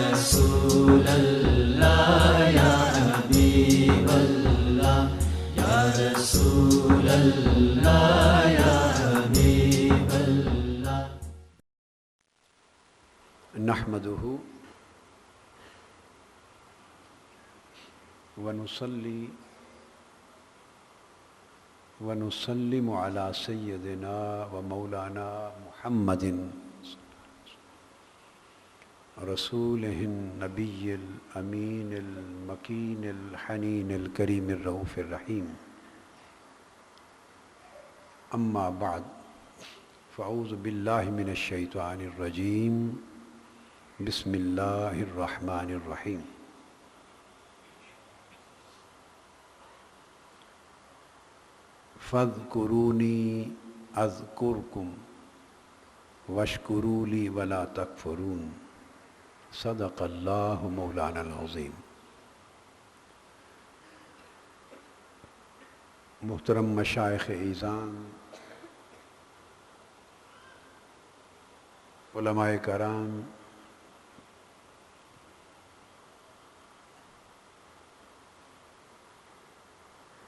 رسول اللہ یا حبیب اللہ، یا رسول اللہ یا حبیب اللہ۔ نحمدہ ونصلی ونسلم علی سیدنا و مولانا محمد رسولہ النبی الامین المکین الحنین الکریم الرؤوف الرحیم، اما بعد فاعوذ باللہ من الشیطان الرجیم، بسم اللہ الرحمن الرحیم۔ فاذکرونی اذکرکم واشکروا لی ولا تکفرون، صدق اللہ مولانا العظیم۔ محترم مشائخ اعظام، علماء کرام،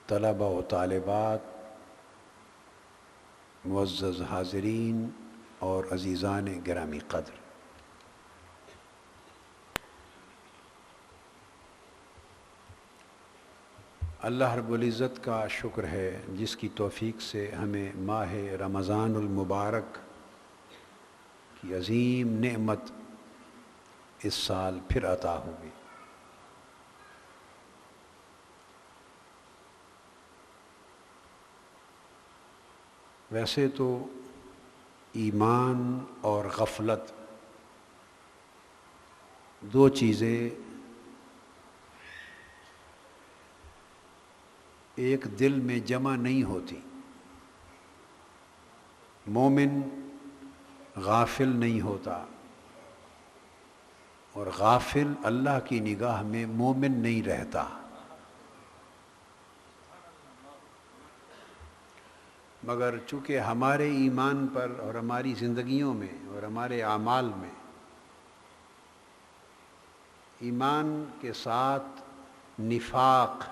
طلبہ و طالبات، معزز حاضرین اور عزیزان گرامی قدر، اللہ رب العزت کا شکر ہے جس کی توفیق سے ہمیں ماہ رمضان المبارک کی عظیم نعمت اس سال پھر عطا ہوئی۔ ویسے تو ایمان اور غفلت دو چیزیں ایک دل میں جمع نہیں ہوتی۔ مومن غافل نہیں ہوتا اور غافل اللہ کی نگاہ میں مومن نہیں رہتا۔ مگر چونکہ ہمارے ایمان پر اور ہماری زندگیوں میں اور ہمارے اعمال میں ایمان کے ساتھ نفاق،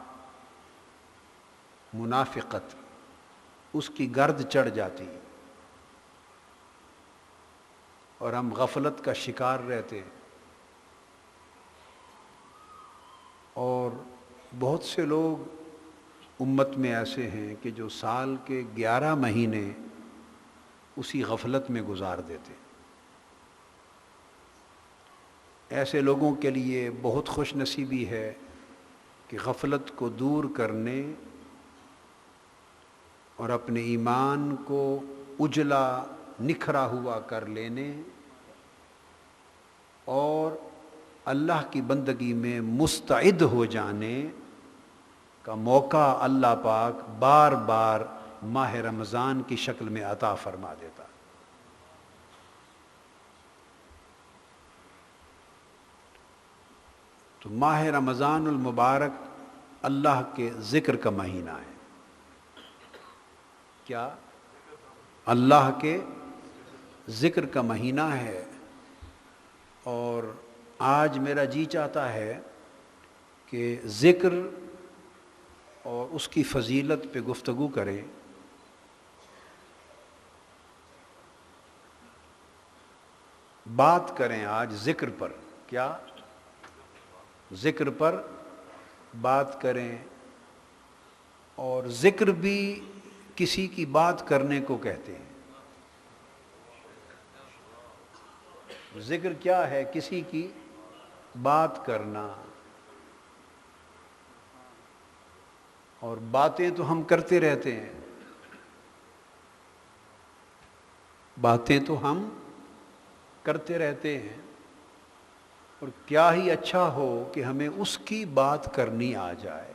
منافقت، اس کی گرد چڑھ جاتی اور ہم غفلت کا شکار رہتے، اور بہت سے لوگ امت میں ایسے ہیں کہ جو سال کے 11 مہینے اسی غفلت میں گزار دیتے۔ ایسے لوگوں کے لیے بہت خوش نصیبی ہے کہ غفلت کو دور کرنے اور اپنے ایمان کو اجلا نکھرا ہوا کر لینے اور اللہ کی بندگی میں مستعد ہو جانے کا موقع اللہ پاک بار بار ماہ رمضان کی شکل میں عطا فرما دیتا۔ تو ماہ رمضان المبارک اللہ کے ذکر کا مہینہ ہے۔ کیا؟ اللہ کے ذکر کا مہینہ ہے، اور آج میرا جی چاہتا ہے کہ ذکر اور اس کی فضیلت پہ گفتگو کریں۔ بات کریں آج ذکر پر۔ کیا؟ ذکر پر بات کریں، اور ذکر بھی کسی کی بات کرنے کو کہتے ہیں۔ ذکر کیا ہے؟ کسی کی بات کرنا، اور باتیں تو ہم کرتے رہتے ہیں، باتیں تو ہم کرتے رہتے ہیں، اور کیا ہی اچھا ہو کہ ہمیں اس کی بات کرنی آ جائے۔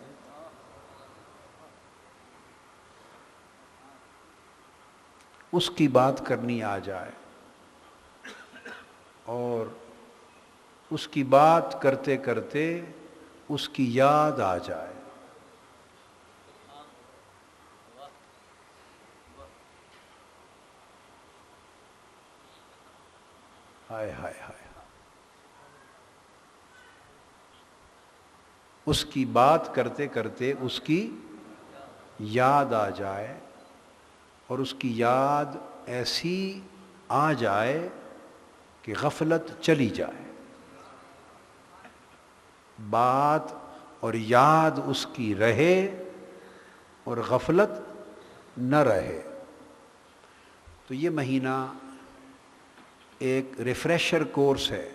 اس کی بات کرنی آ جائے اور اس کی بات کرتے کرتے اس کی یاد آ جائے۔ ہائے ہائے ہائے، اس کی بات کرتے کرتے اس کی یاد آ جائے اور اس کی یاد ایسی آ جائے کہ غفلت چلی جائے، بات اور یاد اس کی رہے اور غفلت نہ رہے۔ تو یہ مہینہ ایک ریفریشر کورس ہے۔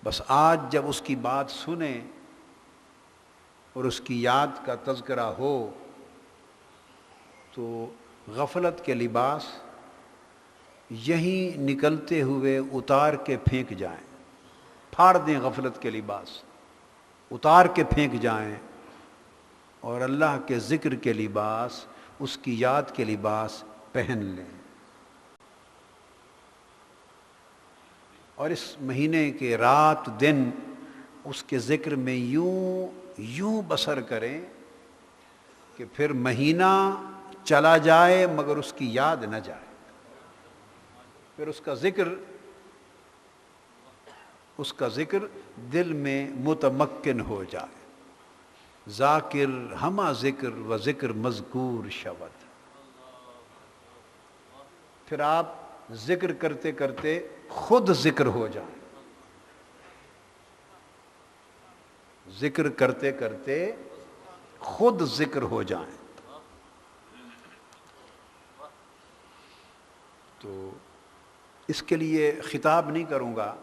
بس آج جب اس کی بات سنیں اور اس کی یاد کا تذکرہ ہو تو غفلت کے لباس یہیں نکلتے ہوئے اتار کے پھینک جائیں، پھاڑ دیں غفلت کے لباس، اتار کے پھینک جائیں اور اللہ کے ذکر کے لباس، اس کی یاد کے لباس پہن لیں۔ اور اس مہینے کے رات دن اس کے ذکر میں یوں بسر کریں کہ پھر مہینہ چلا جائے مگر اس کی یاد نہ جائے، پھر اس کا ذکر دل میں متمکن ہو جائے۔ ذاکر ہمہ ذکر و ذکر مذکور شود، پھر آپ ذکر کرتے کرتے خود ذکر ہو جائیں، ذکر کرتے کرتے خود ذکر ہو جائیں۔ تو اس کے لیے خطاب نہیں کروں گا،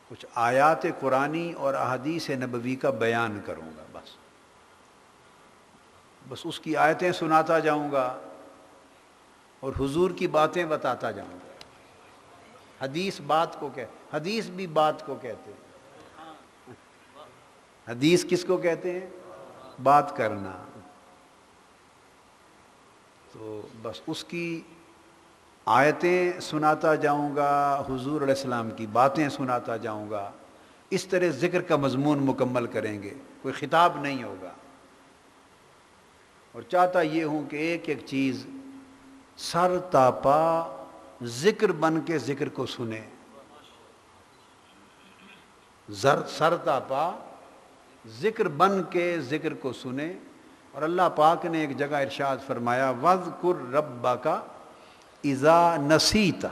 کچھ آیات قرآنی اور احادیث نبوی کا بیان کروں گا، بس اس کی آیتیں سناتا جاؤں گا اور حضور کی باتیں بتاتا جاؤں گا۔ حدیث بھی بات کو کہتے ہیں۔ حدیث کس کو کہتے ہیں؟ بات کرنا۔ تو بس اس کی آیتیں سناتا جاؤں گا، حضور علیہ السلام کی باتیں سناتا جاؤں گا، اس طرح ذکر کا مضمون مکمل کریں گے، کوئی خطاب نہیں ہوگا۔ اور چاہتا یہ ہوں کہ ایک ایک چیز سر تاپا ذکر بن کے ذکر کو سنے، سر تاپا ذکر بن کے ذکر کو سنے۔ اور اللہ پاک نے ایک جگہ ارشاد فرمایا وَاذْكُرْ رَبَّكَ اِذَا نَسِيتَ،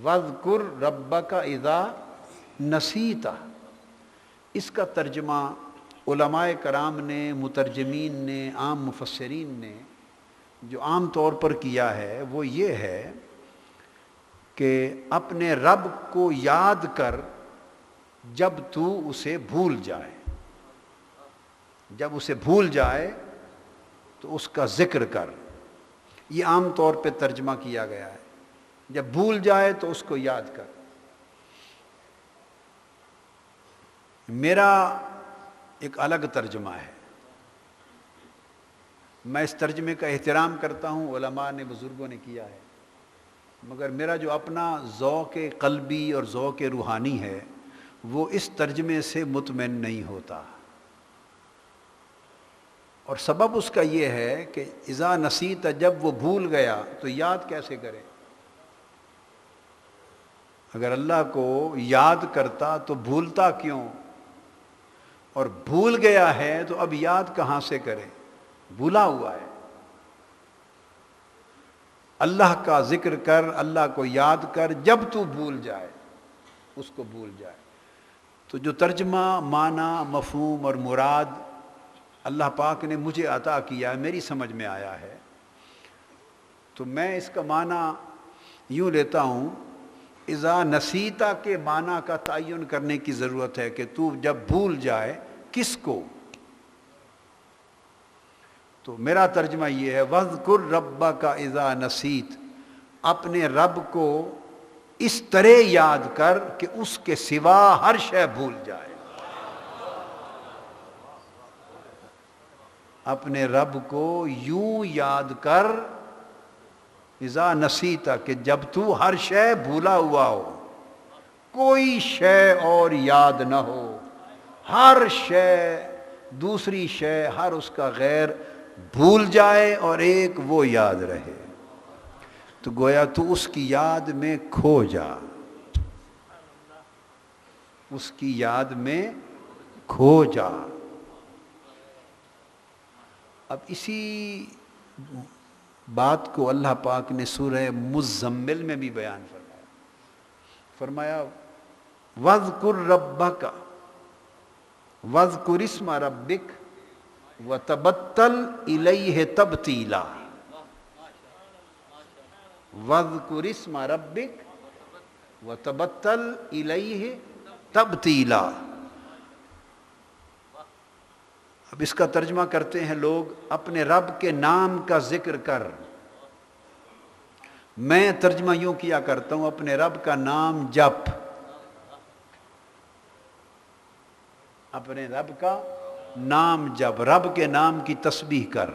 وَاذْكُرْ رَبَّكَ اِذَا نَسِيتَ۔ اس کا ترجمہ علماء کرام نے، مترجمین نے، عام مفسرین نے جو عام طور پر کیا ہے وہ یہ ہے کہ اپنے رب کو یاد کر جب تو اسے بھول جائے، جب اسے بھول جائے تو اس کا ذکر کر۔ یہ عام طور پہ ترجمہ کیا گیا ہے، جب بھول جائے تو اس کو یاد کر۔ میرا ایک الگ ترجمہ ہے، میں اس ترجمے کا احترام کرتا ہوں، علماء نے، بزرگوں نے کیا ہے، مگر میرا جو اپنا ذوق قلبی اور ذوق روحانی ہے وہ اس ترجمے سے مطمئن نہیں ہوتا۔ اور سبب اس کا یہ ہے کہ اذا نسیت، جب وہ بھول گیا تو یاد کیسے کرے؟ اگر اللہ کو یاد کرتا تو بھولتا کیوں؟ اور بھول گیا ہے تو اب یاد کہاں سے کرے؟ بھولا ہوا ہے۔ اللہ کا ذکر کر، اللہ کو یاد کر، جب تو بھول جائے اس کو بھول جائے۔ تو جو ترجمہ، معنی، مفہوم اور مراد اللہ پاک نے مجھے عطا کیا ہے، میری سمجھ میں آیا ہے، تو میں اس کا معنی یوں لیتا ہوں، اذا نسیتا کے معنی کا تعین کرنے کی ضرورت ہے کہ تو جب بھول جائے کس کو؟ تو میرا ترجمہ یہ ہے وَاذْكُرْ رَبَّكَ اِذَا نَسِيتَ، اپنے رب کو اس طرح یاد کر کہ اس کے سوا ہر شے بھول جائے۔ اپنے رب کو یوں یاد کر اذا نسیتا کہ جب تو ہر شے بھولا ہوا ہو، کوئی شے اور یاد نہ ہو، ہر شے، دوسری شے، ہر اس کا غیر بھول جائے اور ایک وہ یاد رہے۔ تو گویا تو اس کی یاد میں کھو جا، اس کی یاد میں کھو جا۔ اب اسی بات کو اللہ پاک نے سورہ مزمل میں بھی بیان فرمایا وَاذْكُرْ رَبَّكَ وَاذْكُرِ اسْمَ رَبِّكَ وَتَبَتَّلْ إِلَيْهِ تَبْتِيلًا۔ وَاذْكُرِ اسْمَ رَبِّكَ وَتَبَتَّلْ إِلَيْهِ تَبْتِيلًا۔ اب اس کا ترجمہ کرتے ہیں لوگ اپنے رب کے نام کا ذکر کر، میں ترجمہ یوں کیا کرتا ہوں اپنے رب کا نام جپ، اپنے رب کا نام جپ، رب کے نام کی تسبیح کر،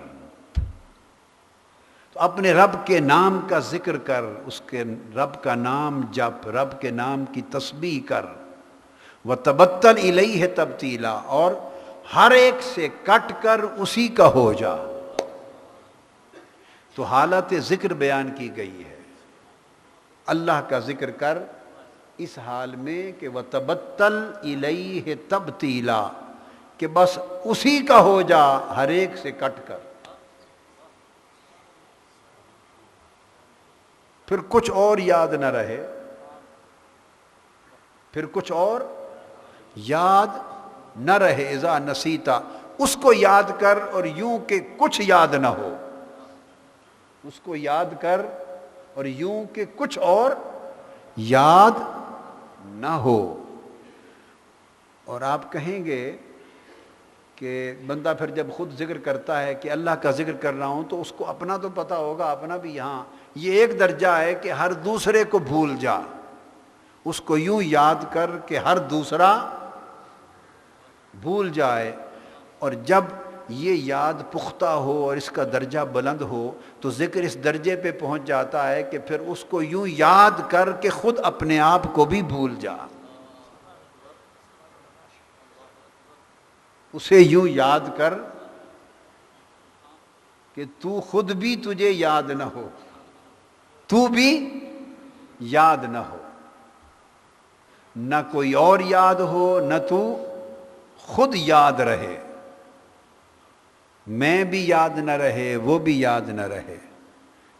تو اپنے رب کے نام کا ذکر کر، اس کے رب کا نام جپ، رب کے نام کی تسبیح کر، وَتَبَتَّلْ إِلَيْهِ تَبْتِيلًا، اور ہر ایک سے کٹ کر اسی کا ہو جا۔ تو حالت ذکر بیان کی گئی ہے، اللہ کا ذکر کر اس حال میں کہ وَتَبَتَّلْ إِلَيْهِ تَبْتِيلًا، کہ بس اسی کا ہو جا ہر ایک سے کٹ کر، پھر کچھ اور یاد نہ رہے، پھر کچھ اور یاد نہ رہے۔ اذا نسیتا، اس کو یاد کر اور یوں کہ کچھ یاد نہ ہو، اس کو یاد کر اور یوں کہ کچھ اور یاد نہ ہو۔ اور آپ کہیں گے کہ بندہ پھر جب خود ذکر کرتا ہے کہ اللہ کا ذکر کر رہا ہوں تو اس کو اپنا تو پتہ ہوگا، اپنا بھی یہاں یہ ایک درجہ ہے کہ ہر دوسرے کو بھول جا، اس کو یوں یاد کر کہ ہر دوسرا بھول جائے۔ اور جب یہ یاد پختہ ہو اور اس کا درجہ بلند ہو تو ذکر اس درجے پہ پہنچ جاتا ہے کہ پھر اس کو یوں یاد کر کہ خود اپنے آپ کو بھی بھول جا، اسے یوں یاد کر کہ تو خود بھی تجھے یاد نہ ہو، تو بھی یاد نہ ہو، نہ کوئی اور یاد ہو، نہ تو خود یاد رہے، میں بھی یاد نہ رہے، وہ بھی یاد نہ رہے،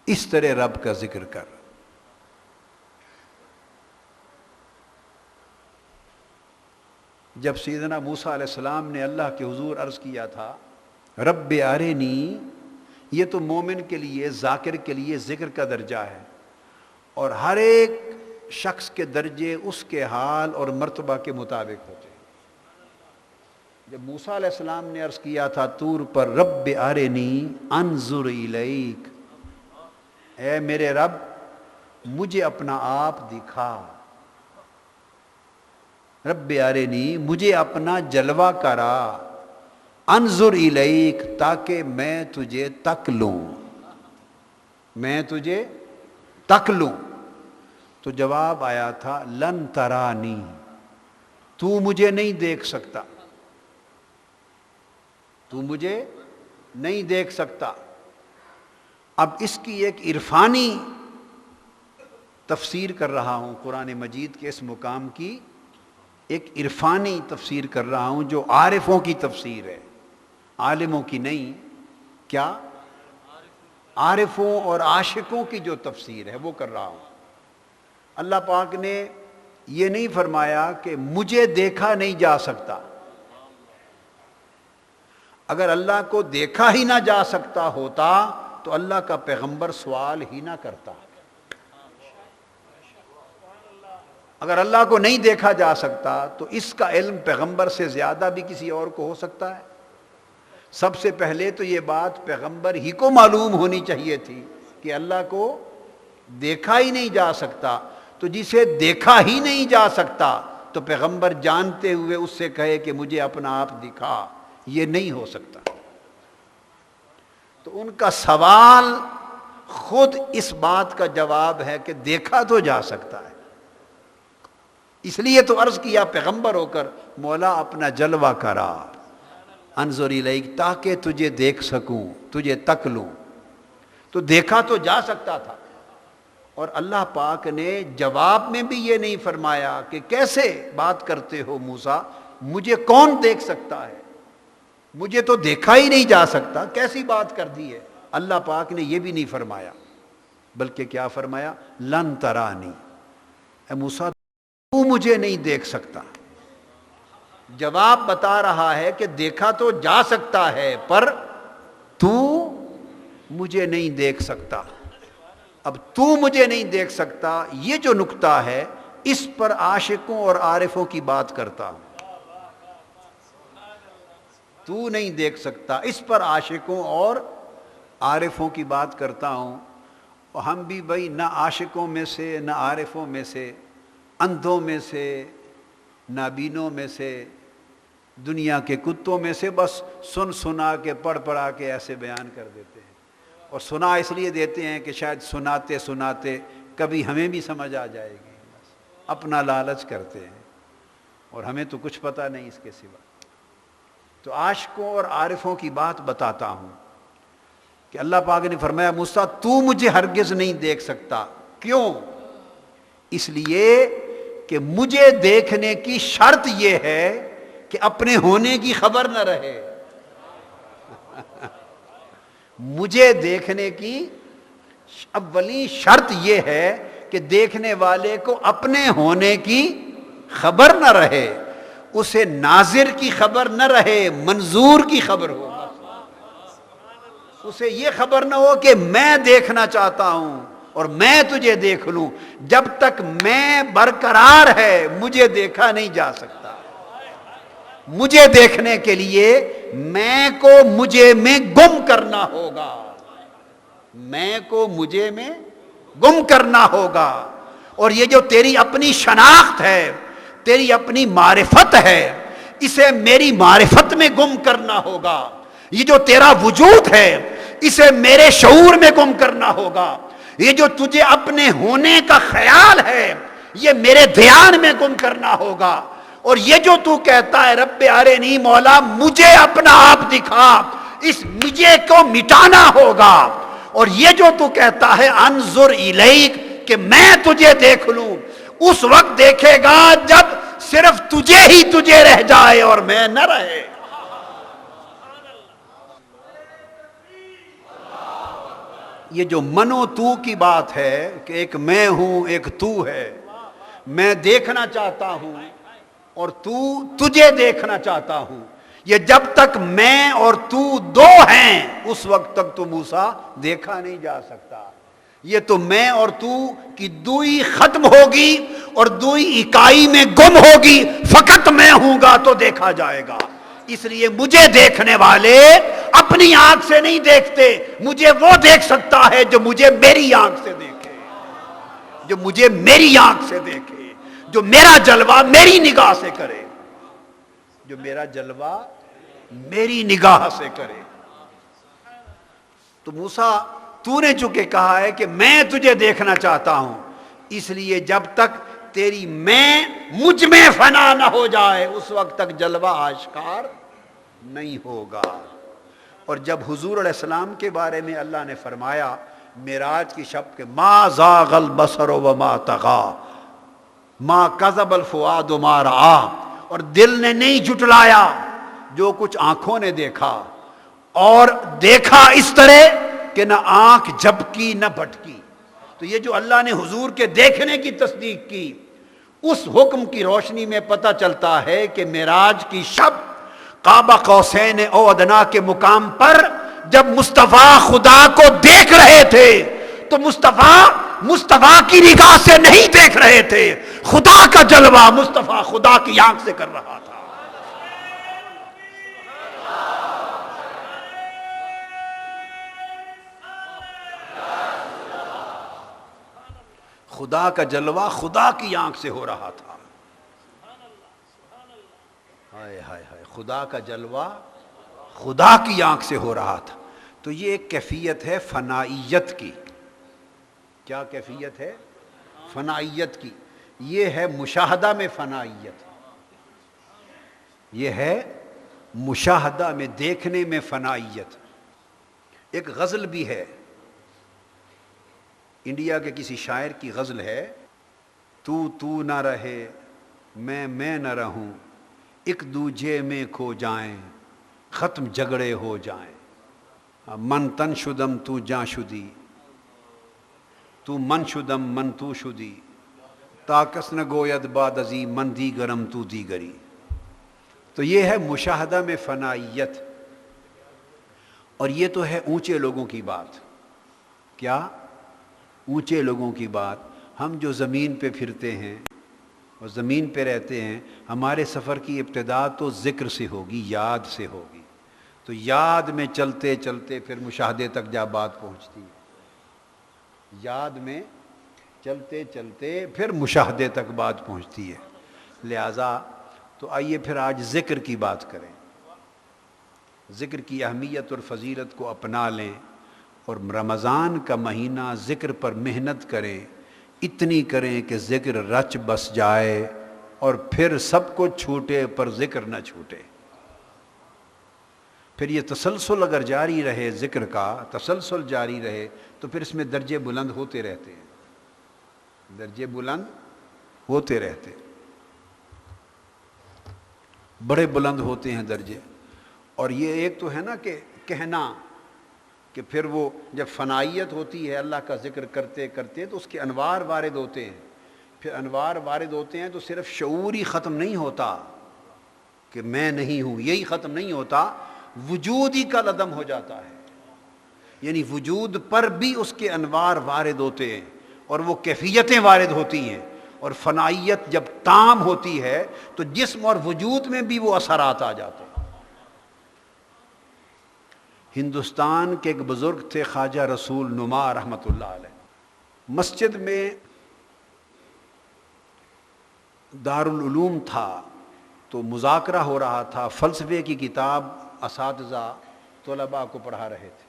اس طرح رب کا ذکر کر۔ جب سیدنا موسیٰ علیہ السلام نے اللہ کے حضور عرض کیا تھا رب ارنی، یہ تو مومن کے لیے، ذاکر کے لیے ذکر کا درجہ ہے، اور ہر ایک شخص کے درجے اس کے حال اور مرتبہ کے مطابق ہوتے ہیں۔ جب موسیٰ علیہ السلام نے عرض کیا تھا طور پر رب ارنی انظر الیک، اے میرے رب مجھے اپنا آپ دکھا، رب ارنی مجھے اپنا جلوہ کرا، انظر الیک تاکہ میں تجھے تک لوں، میں تجھے تک لوں۔ تو جواب آیا تھا لن ترانی، تو مجھے نہیں دیکھ سکتا، تو مجھے نہیں دیکھ سکتا۔ اب اس کی ایک عرفانی تفسیر کر رہا ہوں، قرآن مجید کے اس مقام کی ایک عرفانی تفسیر کر رہا ہوں جو عارفوں کی تفسیر ہے، عالموں کی نہیں۔ کیا؟ عارفوں اور عاشقوں کی جو تفسیر ہے وہ کر رہا ہوں۔ اللہ پاک نے یہ نہیں فرمایا کہ مجھے دیکھا نہیں جا سکتا، اگر اللہ کو دیکھا ہی نہ جا سکتا ہوتا تو اللہ کا پیغمبر سوال ہی نہ کرتا۔ اگر اللہ کو نہیں دیکھا جا سکتا تو اس کا علم پیغمبر سے زیادہ بھی کسی اور کو ہو سکتا ہے؟ سب سے پہلے تو یہ بات پیغمبر ہی کو معلوم ہونی چاہیے تھی کہ اللہ کو دیکھا ہی نہیں جا سکتا، تو جسے دیکھا ہی نہیں جا سکتا تو پیغمبر جانتے ہوئے اس سے کہے کہ مجھے اپنا آپ دکھا، یہ نہیں ہو سکتا۔ تو ان کا سوال خود اس بات کا جواب ہے کہ دیکھا تو جا سکتا ہے، اس لیے تو عرض کیا پیغمبر ہو کر مولا اپنا جلوہ کرا، انظر الیک تاکہ تجھے دیکھ سکوں، تجھے تک لوں۔ تو دیکھا تو جا سکتا تھا، اور اللہ پاک نے جواب میں بھی یہ نہیں فرمایا کہ کیسے بات کرتے ہو موسیٰ، مجھے کون دیکھ سکتا ہے، مجھے تو دیکھا ہی نہیں جا سکتا، کیسی بات کر دی ہے۔ اللہ پاک نے یہ بھی نہیں فرمایا، بلکہ کیا فرمایا؟ لن ترانی، اے موسیٰ تو مجھے نہیں دیکھ سکتا۔ جواب بتا رہا ہے کہ دیکھا تو جا سکتا ہے پر تو مجھے نہیں دیکھ سکتا۔ اب تو مجھے نہیں دیکھ سکتا، یہ جو نکتہ ہے اس پر عاشقوں اور عارفوں کی بات کرتا ہوں۔ تو نہیں دیکھ سکتا، اس پر عاشقوں اور عارفوں کی بات کرتا ہوں۔ اور ہم بھی بھائی نہ عاشقوں میں سے، نہ عارفوں میں سے، اندھوں میں سے، نابینوں میں سے، دنیا کے کتوں میں سے، بس سن سنا کے پڑھ پڑھا کے ایسے بیان کر دیتے ہیں۔ اور سنا اس لیے دیتے ہیں کہ شاید سناتے سناتے کبھی ہمیں بھی سمجھ آ جائے گی، اپنا لالچ کرتے ہیں، اور ہمیں تو کچھ پتہ نہیں اس کے سوا۔ تو عاشقوں اور عارفوں کی بات بتاتا ہوں کہ اللہ پاک نے فرمایا موسیٰ تو مجھے ہرگز نہیں دیکھ سکتا۔ کیوں؟ اس لیے کہ مجھے دیکھنے کی شرط یہ ہے کہ اپنے ہونے کی خبر نہ رہے۔ مجھے دیکھنے کی اولین شرط یہ ہے کہ دیکھنے والے کو اپنے ہونے کی خبر نہ رہے، اسے ناظر کی خبر نہ رہے، منظور کی خبر ہو۔ اسے یہ خبر نہ ہو کہ میں دیکھنا چاہتا ہوں اور میں تجھے دیکھ لوں، جب تک میں برقرار ہے مجھے دیکھا نہیں جا سکتا۔ مجھے دیکھنے کے لیے میں کو مجھے میں گم کرنا ہوگا، میں کو مجھے میں گم کرنا ہوگا۔ اور یہ جو تیری اپنی شناخت ہے، تیری اپنی معرفت ہے، اسے میری معرفت میں گم کرنا ہوگا۔ یہ جو تیرا وجود ہے اسے میرے شعور میں گم کرنا ہوگا۔ یہ جو تجھے اپنے ہونے کا خیال ہے یہ میرے دھیان میں گم کرنا ہوگا۔ اور یہ جو تو کہتا ہے رب ارنی، مولا مجھے اپنا آپ دکھا، اس مجھے کو مٹانا ہوگا۔ اور یہ جو تو کہتا ہے انظر الیک، کہ میں تجھے دیکھ لوں، اس وقت دیکھے گا جب صرف تجھے رہ جائے اور میں نہ رہے۔ یہ جو منو تو کی بات ہے کہ ایک میں ہوں ایک تو ہے، میں دیکھنا چاہتا ہوں اور تو تجھے دیکھنا چاہتا ہوں، یہ جب تک میں اور تو دو ہیں اس وقت تک تو موسیٰ دیکھا نہیں جا سکتا۔ یہ تو میں اور تو کی دوئی ختم ہوگی اور دوئی اکائی میں گم ہوگی، فقط میں ہوں گا تو دیکھا جائے گا۔ اس لیے مجھے دیکھنے والے اپنی آنکھ سے نہیں دیکھتے، مجھے وہ دیکھ سکتا ہے جو مجھے میری آنکھ سے دیکھے، جو مجھے میری آنکھ سے دیکھے، جو میرا جلوہ میری نگاہ سے کرے، جو میرا جلوہ میری نگاہ سے کرے۔ تو موسیٰ تو نے چونکہ کہا ہے کہ میں تجھے دیکھنا چاہتا ہوں، اس لیے جب تک تیری میں مجھ میں فنا نہ ہو جائے اس وقت تک جلوہ آشکار نہیں ہوگا۔ اور جب حضور علیہ السلام کے بارے میں اللہ نے فرمایا معراج کی شب کے ما زاغ البصر وما طغى ما کذب الفؤاد ما رأى، اور دل نے نہیں جھٹلایا جو کچھ آنکھوں نے دیکھا، اور دیکھا اس طرح کہ نہ آنکھ جھپکی نہ بھٹکی۔ تو یہ جو اللہ نے حضور کے دیکھنے کی تصدیق کی، اس حکم کی روشنی میں پتہ چلتا ہے کہ معراج کی شب قاب قوسین او ادنا کے مقام پر جب مصطفیٰ خدا کو دیکھ رہے تھے تو مصطفیٰ کی نگاہ سے نہیں دیکھ رہے تھے، خدا کا جلوہ مصطفیٰ خدا کی آنکھ سے کر رہا تھا۔ خدا کا جلوہ خدا کی آنکھ سے ہو رہا تھا۔ ہائے ہائے ہائے، خدا کا جلوہ خدا کی آنکھ سے ہو رہا تھا۔ تو یہ ایک کیفیت ہے فنائیت کی۔ کیا کیفیت ہے؟ فنائیت کی۔ یہ ہے مشاہدہ میں فنائیت، یہ ہے مشاہدہ میں دیکھنے میں فنائیت۔ ایک غزل بھی ہے انڈیا کے کسی شاعر کی غزل ہے، تو نہ رہے میں نہ رہوں، ایک دوجے میں کھو جائیں، ختم جھگڑے ہو جائیں، من تن شدم تو جاں شدی، تو من شدم من تو شدی، تاکس نہ گوید بعد ازی من دیگرم تو دیگری۔ تو یہ ہے مشاہدہ میں فنائیت، اور یہ تو ہے اونچے لوگوں کی بات۔ کیا؟ اونچے لوگوں کی بات۔ ہم جو زمین پہ پھرتے ہیں اور زمین پہ رہتے ہیں، ہمارے سفر کی ابتدا تو ذکر سے ہوگی، یاد سے ہوگی، تو یاد میں چلتے چلتے پھر مشاہدے تک جا بات پہنچتی ہے، یاد میں چلتے چلتے پھر مشاہدے تک بات پہنچتی ہے۔ لہٰذا تو آئیے پھر آج ذکر کی بات کریں، ذکر کی اہمیت اور فضیلت کو اپنا لیں، اور رمضان کا مہینہ ذکر پر محنت کریں، اتنی کریں کہ ذکر رچ بس جائے، اور پھر سب کچھ چھوٹے پر ذکر نہ چھوٹے۔ پھر یہ تسلسل اگر جاری رہے، ذکر کا تسلسل جاری رہے، تو پھر اس میں درجے بلند ہوتے رہتے ہیں، درجے بلند ہوتے رہتے، بڑے بلند ہوتے ہیں درجے۔ اور یہ ایک تو ہے نا کہ کہنا کہ پھر وہ جب فنائیت ہوتی ہے اللہ کا ذکر کرتے کرتے تو اس کے انوار وارد ہوتے ہیں، پھر انوار وارد ہوتے ہیں تو صرف شعور ہی ختم نہیں ہوتا کہ میں نہیں ہوں، یہی ختم نہیں ہوتا، وجود ہی کا عدم ہو جاتا ہے، یعنی وجود پر بھی اس کے انوار وارد ہوتے ہیں اور وہ کیفیتیں وارد ہوتی ہیں، اور فنائیت جب تام ہوتی ہے تو جسم اور وجود میں بھی وہ اثرات آ جاتے ہیں۔ ہندوستان کے ایک بزرگ تھے خواجہ رسول نما رحمۃ اللہ علیہ، مسجد میں دارالعلوم تھا تو مذاکرہ ہو رہا تھا، فلسفے کی کتاب اساتذہ طلباء کو پڑھا رہے تھے،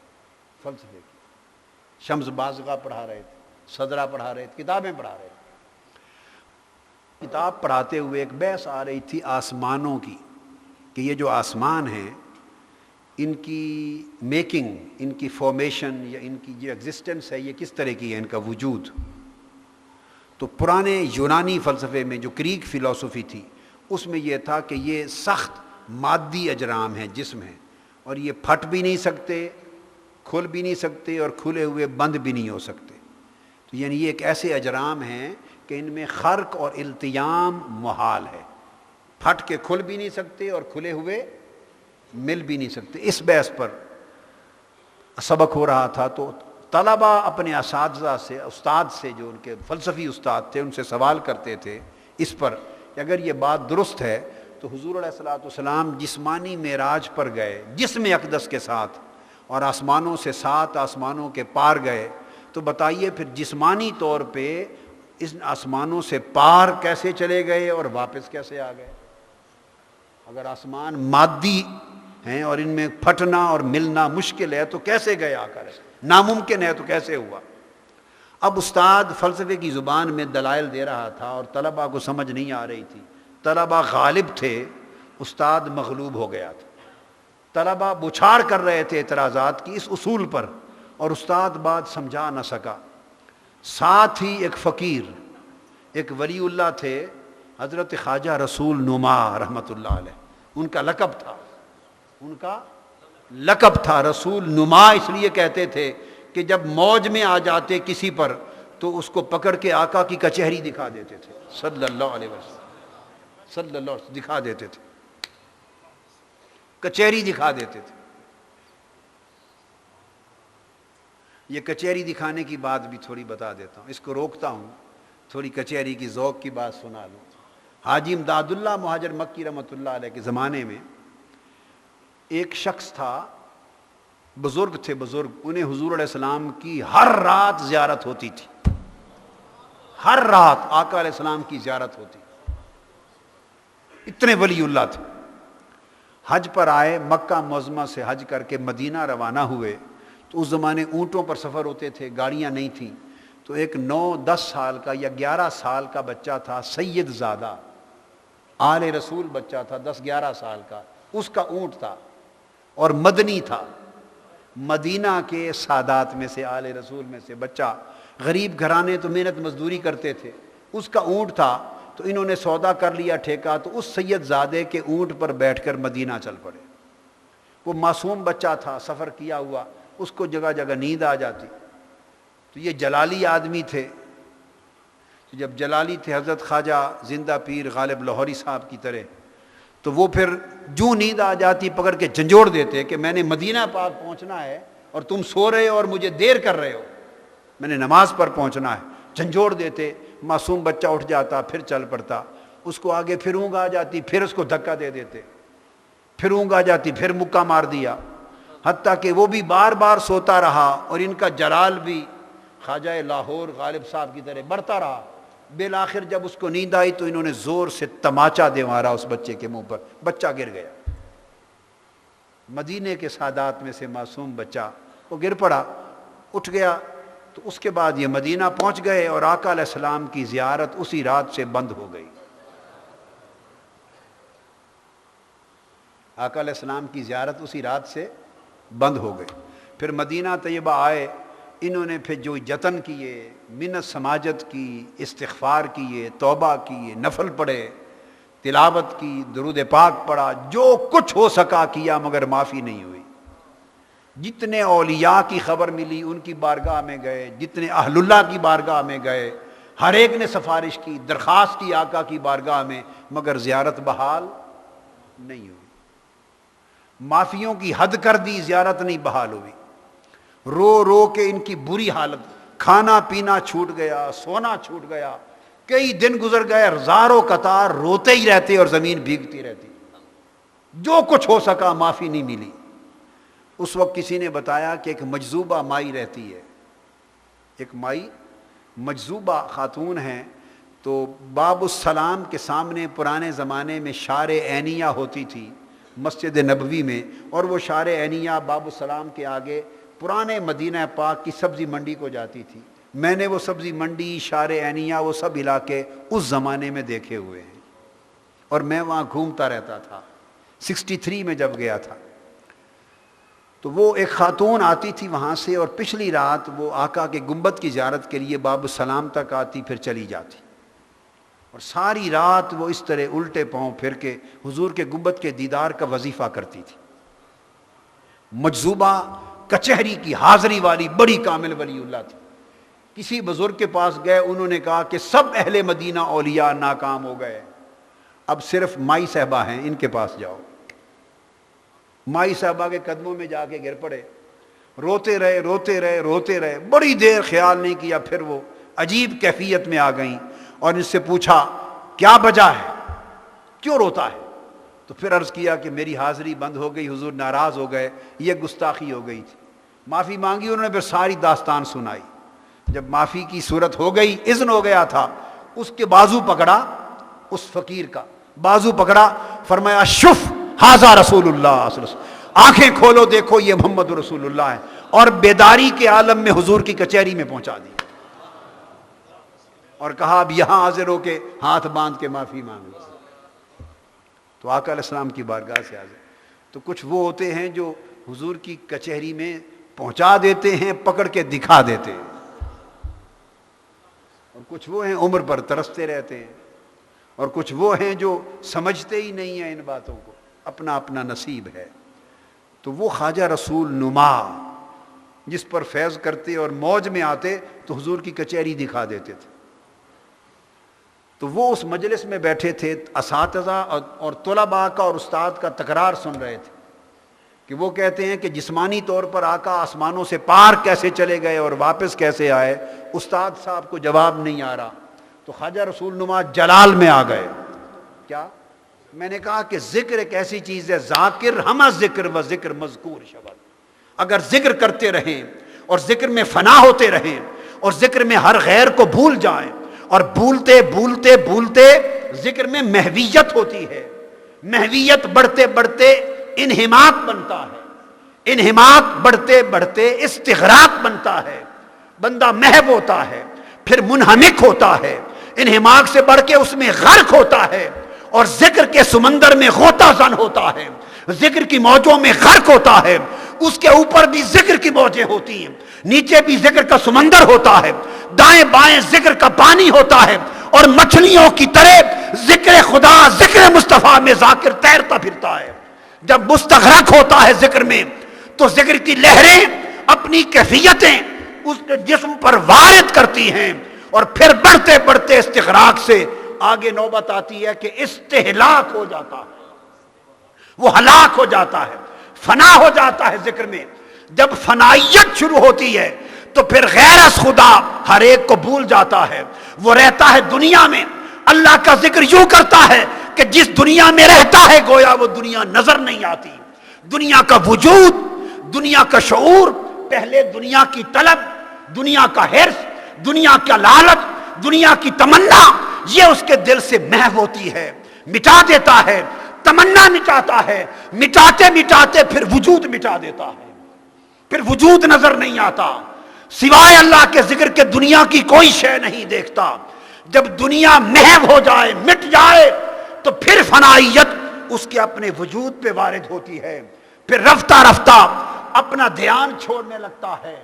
فلسفے کی شمس بازغہ پڑھا رہے تھے، صدرہ پڑھا رہے تھے، کتابیں پڑھا رہے تھے۔ کتاب پڑھاتے ہوئے ایک بحث آ رہی تھی آسمانوں کی، کہ یہ جو آسمان ہیں ان کی میکنگ، ان کی فارمیشن یا ان کی جو ایگزسٹنس ہے یہ کس طرح کی ہے، ان کا وجود۔ تو پرانے یونانی فلسفے میں جو گریک فلسفی تھی اس میں یہ تھا کہ یہ سخت مادی اجرام ہیں، جسم ہیں، اور یہ پھٹ بھی نہیں سکتے، کھل بھی نہیں سکتے، اور کھلے ہوئے بند بھی نہیں ہو سکتے۔ تو یعنی یہ ایک ایسے اجرام ہیں کہ ان میں خرق اور التیام محال ہے، پھٹ کے کھل بھی نہیں سکتے اور کھلے ہوئے مل بھی نہیں سکتے۔ اس بحث پر سبق ہو رہا تھا تو طلباء اپنے اساتذہ سے، استاد سے، جو ان کے فلسفی استاد تھے، ان سے سوال کرتے تھے اس پر کہ اگر یہ بات درست ہے تو حضور علیہ الصلوۃ والسلام جسمانی معراج پر گئے جسم اقدس کے ساتھ، اور آسمانوں سے 7 آسمانوں کے پار گئے، تو بتائیے پھر جسمانی طور پہ اس آسمانوں سے پار کیسے چلے گئے اور واپس کیسے آ گئے؟ اگر آسمان مادی ہیں اور ان میں پھٹنا اور ملنا مشکل ہے تو کیسے گئے آ کر؟ ناممکن ہے تو کیسے ہوا؟ اب استاد فلسفے کی زبان میں دلائل دے رہا تھا اور طلباء کو سمجھ نہیں آ رہی تھی، طلباء غالب تھے، استاد مغلوب ہو گیا تھا، طلباء بچھاڑ کر رہے تھے اعتراضات کی اس اصول پر، اور استاد بات سمجھا نہ سکا۔ ساتھ ہی ایک فقیر، ایک ولی اللہ تھے حضرت خواجہ رسول نما رحمۃ اللہ علیہ، ان کا لقب تھا، ان کا لقب تھا رسول نما، اس لیے کہتے تھے کہ جب موج میں آ جاتے کسی پر تو اس کو پکڑ کے آقا کی کچہری دکھا دیتے تھے صلی اللہ علیہ وسلم، صلی اللہ علیہ وسلم دکھا دیتے تھے، کچہری دکھا دیتے تھے۔ یہ کچہری دکھانے کی بات بھی تھوڑی بتا دیتا ہوں، اس کو روکتا ہوں، تھوڑی کچہری کی ذوق کی بات سنا لوں۔ حاجی امداد اللہ مہاجر مکی رحمۃ اللہ علیہ کے زمانے میں ایک شخص تھا، بزرگ تھے، بزرگ، انہیں حضور علیہ السلام کی ہر رات زیارت ہوتی تھی، ہر رات آقا علیہ السلام کی زیارت ہوتی، اتنے ولی اللہ تھے۔ حج پر آئے، مکہ معظمہ سے حج کر کے مدینہ روانہ ہوئے، تو اس زمانے اونٹوں پر سفر ہوتے تھے، گاڑیاں نہیں تھیں، تو ایک 9-10 سال کا یا 11 سال کا بچہ تھا، سید زادہ آل رسول بچہ تھا، 10-11 سال کا، اس کا اونٹ تھا اور مدنی تھا، مدینہ کے سادات میں سے، آل رسول میں سے بچہ، غریب گھرانے تو محنت مزدوری کرتے تھے، اس کا اونٹ تھا تو انہوں نے سودا کر لیا ٹھیکہ، تو اس سید زادے کے اونٹ پر بیٹھ کر مدینہ چل پڑے۔ وہ معصوم بچہ تھا، سفر کیا ہوا، اس کو جگہ جگہ نیند آ جاتی، تو یہ جلالی آدمی تھے، جب جلالی تھے حضرت خواجہ زندہ پیر غالب لاہوری صاحب کی طرح، تو وہ پھر جو نیند آ جاتی پکڑ کے جھنجھوڑ دیتے کہ میں نے مدینہ پاک پہنچنا ہے اور تم سو رہے ہو اور مجھے دیر کر رہے ہو، میں نے نماز پر پہنچنا ہے، جھنجھوڑ دیتے۔ معصوم بچہ اٹھ جاتا، پھر چل پڑتا، اس کو آگے پھر اونگ آ جاتی، پھر اس کو دھکا دے دیتے، پھر اونگ آ جاتی، پھر مکہ مار دیا، حتیٰ کہ وہ بھی بار بار سوتا رہا اور ان کا جلال بھی خواجہ لاہور غالب صاحب کی طرح بڑھتا رہا۔ بالآخر جب اس کو نیند آئی تو انہوں نے زور سے تماچا دے مارا اس بچے کے منہ پر، بچہ گر گیا۔ مدینے کے سادات میں سے معصوم بچہ، وہ گر پڑا، اٹھ گیا، تو اس کے بعد یہ مدینہ پہنچ گئے اور آقا علیہ السلام کی زیارت اسی رات سے بند ہو گئی۔ آقا علیہ السلام کی زیارت اسی رات سے بند ہو گئی۔ پھر مدینہ طیبہ آئے، انہوں نے پھر جو جتن کیے، منت سماجت کی، استغفار کیے، توبہ کیے، نفل پڑھے، تلاوت کی، درود پاک پڑھا، جو کچھ ہو سکا کیا، مگر معافی نہیں ہوئی۔ جتنے اولیاء کی خبر ملی ان کی بارگاہ میں گئے، جتنے اہل اللہ کی بارگاہ میں گئے، ہر ایک نے سفارش کی، درخواست کی آقا کی بارگاہ میں، مگر زیارت بحال نہیں ہوئی۔ معافیوں کی حد کر دی، زیارت نہیں بحال ہوئی۔ رو رو کے ان کی بری حالت، کھانا پینا چھوٹ گیا، سونا چھوٹ گیا، کئی دن گزر گئے، ہزاروں قطار روتے ہی رہتے اور زمین بھیگتی رہتی، جو کچھ ہو سکا معافی نہیں ملی۔ اس وقت کسی نے بتایا کہ ایک مجذوبہ مائی رہتی ہے، ایک مائی مجذوبہ خاتون ہیں، تو باب السلام کے سامنے پرانے زمانے میں شار عینیہ ہوتی تھی مسجد نبوی میں، اور وہ شار عینیہ باب السلام کے آگے پرانے مدینہ پاک کی سبزی منڈی کو جاتی تھی۔ میں نے وہ سبزی منڈی، شار عینیہ، وہ سب علاقے اس زمانے میں دیکھے ہوئے ہیں، اور میں وہاں گھومتا رہتا تھا 63 میں جب گیا تھا۔ تو وہ ایک خاتون آتی تھی وہاں سے، اور پچھلی رات وہ آقا کے گنبد کی زیارت کے لیے باب السلام تک آتی، پھر چلی جاتی، اور ساری رات وہ اس طرح الٹے پاؤں پھر کے حضور کے گنبد کے دیدار کا وظیفہ کرتی تھی۔ مجذوبہ کچہری کی حاضری والی بڑی کامل ولی اللہ تھی۔ کسی بزرگ کے پاس گئے، انہوں نے کہا کہ سب اہل مدینہ اولیاء ناکام ہو گئے، اب صرف مائی صاحبہ ہیں، ان کے پاس جاؤ۔ مائی صاحبہ کے قدموں میں جا کے گر پڑے، روتے رہے روتے رہے روتے رہے، بڑی دیر خیال نہیں کیا، پھر وہ عجیب کیفیت میں آ گئیں اور ان سے پوچھا کیا وجہ ہے، کیوں روتا ہے؟ تو پھر عرض کیا کہ میری حاضری بند ہو گئی، حضور ناراض ہو گئے، یہ گستاخی ہو گئی تھی۔ معافی مانگی انہوں نے، پھر ساری داستان سنائی۔ جب معافی کی صورت ہو گئی، اذن ہو گیا تھا، اس کے بازو پکڑا، اس فقیر کا بازو پکڑا، فرمایا شف ھذا رسول اللہ صلی اللہ علیہ وسلم، آنکھیں کھولو دیکھو یہ محمد رسول اللہ ہے، اور بیداری کے عالم میں حضور کی کچہری میں پہنچا دی، اور کہا اب یہاں حاضر ہو کے ہاتھ باندھ کے معافی مانگو۔ تو آقا علیہ السلام کی بارگاہ سے حاضر۔ تو کچھ وہ ہوتے ہیں جو حضور کی کچہری میں پہنچا دیتے ہیں، پکڑ کے دکھا دیتے ہیں، اور کچھ وہ ہیں عمر پر ترستے رہتے ہیں، اور کچھ وہ ہیں جو سمجھتے ہی نہیں ہیں ان باتوں کو، اپنا اپنا نصیب ہے۔ تو وہ خواجہ رسول نما جس پر فیض کرتے اور موج میں آتے تو حضور کی کچہری دکھا دیتے تھے۔ تو وہ اس مجلس میں بیٹھے تھے، اساتذہ اور طلباء کا اور استاد کا تکرار سن رہے تھے کہ وہ کہتے ہیں کہ جسمانی طور پر آقا آسمانوں سے پار کیسے چلے گئے اور واپس کیسے آئے، استاد صاحب کو جواب نہیں آ رہا۔ تو خواجہ رسول نما جلال میں آ گئے۔ کیا؟ میں نے کہا کہ ذکر ایک ایسی چیز ہے، ذاکر ہمہ ذکر و ذکر مذکور شبد، اگر ذکر کرتے رہیں اور ذکر میں فنا ہوتے رہیں اور ذکر میں ہر غیر کو بھول جائیں، اور بھولتے بھولتے بھولتے ذکر میں محویت ہوتی ہے، محویت بڑھتے بڑھتے انہماک بنتا ہے، انہماک بڑھتے بڑھتے استغراق بنتا ہے، بندہ محو ہوتا ہے، پھر منہمک ہوتا ہے، انہماک سے بڑھ کے اس میں غرق ہوتا ہے، اور ذکر کے سمندر میں غوطہ زن ہوتا ہے، ذکر کی موجوں میں غرق ہوتا ہے، اس کے اوپر بھی ذکر کی موجیں ہوتی ہیں، نیچے بھی ذکر کا سمندر ہوتا ہے، دائیں بائیں ذکر کا پانی ہوتا ہے، اور مچھلیوں کی طرح ذکر خدا، ذکر مصطفیٰ میں ذاکر تیرتا پھرتا ہے۔ جب مستغرق ہوتا ہے ذکر میں تو ذکر کی لہریں اپنی کیفیتیں اس کے جسم پر وارد کرتی ہیں، اور پھر بڑھتے بڑھتے استغراق سے آگے نوبت آتی ہے کہ استہلاک ہو جاتا ہے، وہ ہلاک ہو جاتا ہے، فنا ہو جاتا ہے ذکر میں۔ جب فنائیت شروع ہوتی ہے تو پھر غیر از خدا ہر ایک کو بھول جاتا ہے، وہ رہتا ہے دنیا میں، اللہ کا ذکر یوں کرتا ہے کہ جس دنیا میں رہتا ہے گویا وہ دنیا نظر نہیں آتی۔ دنیا کا وجود، دنیا کا شعور، پہلے دنیا کی طلب، دنیا کا حرص، دنیا کا لالچ، دنیا کی تمنا، یہ اس کے دل سے محو ہوتی ہے، مٹا دیتا ہے، تمنا مٹاتا ہے، مٹاتے مٹاتے پھر وجود مٹا دیتا ہے، پھر وجود نظر نہیں آتا، سوائے اللہ کے ذکر کے دنیا کی کوئی شے نہیں دیکھتا۔ جب دنیا محو ہو جائے، مٹ جائے، تو پھر فنائیت اس کے اپنے وجود پہ وارد ہوتی ہے، پھر رفتہ رفتہ اپنا دھیان چھوڑنے لگتا ہے،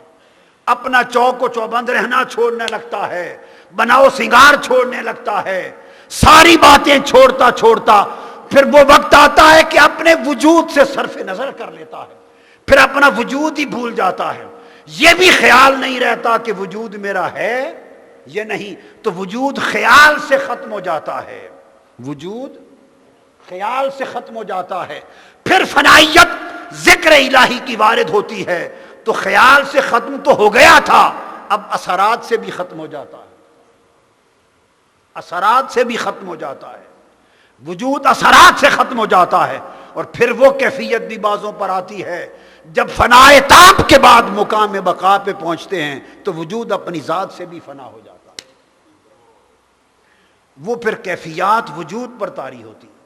اپنا چوک و چوبند رہنا چھوڑنے لگتا ہے، بناؤ سنگار چھوڑنے لگتا ہے، ساری باتیں چھوڑتا چھوڑتا پھر وہ وقت آتا ہے کہ اپنے وجود سے صرف نظر کر لیتا ہے، پھر اپنا وجود ہی بھول جاتا ہے، یہ بھی خیال نہیں رہتا کہ وجود میرا ہے یہ نہیں، تو وجود خیال سے ختم ہو جاتا ہے، وجود خیال سے ختم ہو جاتا ہے، پھر فنائیت ذکر الہی کی وارد ہوتی ہے، تو خیال سے ختم تو ہو گیا تھا، اب اثرات سے بھی ختم ہو جاتا ہے، اثرات سے بھی ختم ہو جاتا ہے، وجود اثرات سے ختم ہو جاتا ہے، اور پھر وہ کیفیت بھی بعضوں پر آتی ہے جب فنائے تام کے بعد مقام بقا پہ پہنچتے ہیں تو وجود اپنی ذات سے بھی فنا ہو جاتا ہے، وہ پھر کیفیات وجود پر طاری ہوتی ہے۔